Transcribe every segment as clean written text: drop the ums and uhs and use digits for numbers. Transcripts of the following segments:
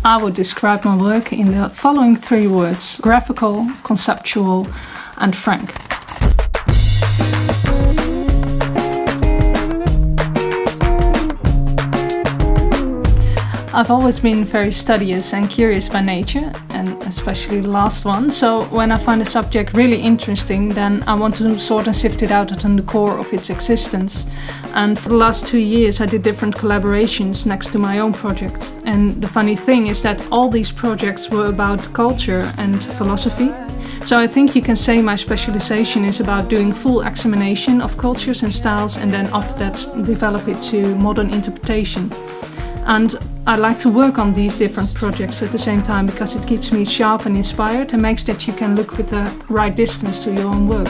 I would describe my work in the following 3 words: graphical, conceptual, and frank. I've always been very studious and curious by nature, and especially the last one. So when I find a subject really interesting, then I want to sort and sift it out on the core of its existence. And for the last 2 years, I did different collaborations next to my own projects. And the funny thing is that all these projects were about culture and philosophy. So I think you can say my specialization is about doing full examination of cultures and styles, and then after that develop it to modern interpretation. And I like to work on these different projects at the same time because it keeps me sharp and inspired and makes that you can look with the right distance to your own work.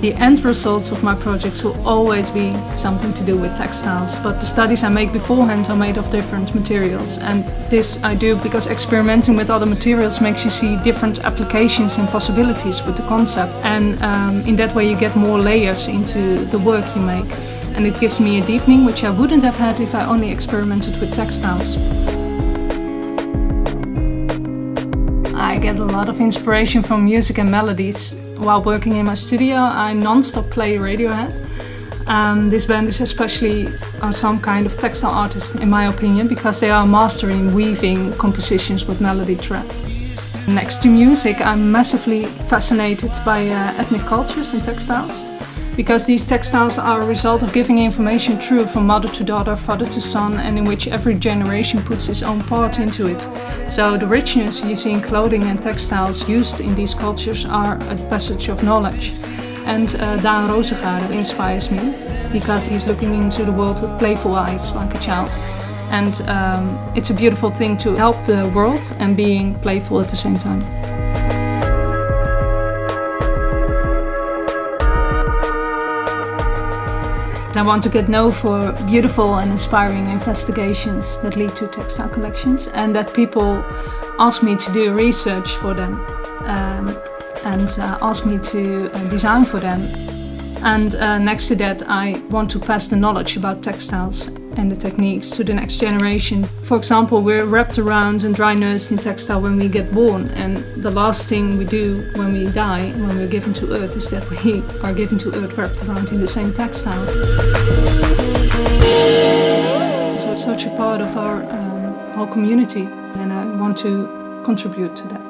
The end results of my projects will always be something to do with textiles, but the studies I make beforehand are made of different materials, and this I do because experimenting with other materials makes you see different applications and possibilities with the concept, and in that way you get more layers into the work you make, and it gives me a deepening which I wouldn't have had if I only experimented with textiles. I get a lot of inspiration from music and melodies. While working in my studio, I non-stop play Radiohead. This band is especially some kind of textile artist, in my opinion, because they are mastering weaving compositions with melody threads. Next to music, I'm massively fascinated by ethnic cultures and textiles, because these textiles are a result of giving information through from mother to daughter, father to son, and in which every generation puts its own part into it. So the richness you see in clothing and textiles used in these cultures are a passage of knowledge. And Daan Rozengaarde inspires me because he's looking into the world with playful eyes like a child. And it's a beautiful thing to help the world and being playful at the same time. I want to get known for beautiful and inspiring investigations that lead to textile collections, and that people ask me to do research for them and ask me to design for them. And next to that, I want to pass the knowledge about textiles and the techniques to the next generation. For example, we're wrapped around and dry nursed in textile when we get born, and the last thing we do when we die, when we're given to earth, is that we are given to earth wrapped around in the same textile. So it's such a part of our whole community, and I want to contribute to that.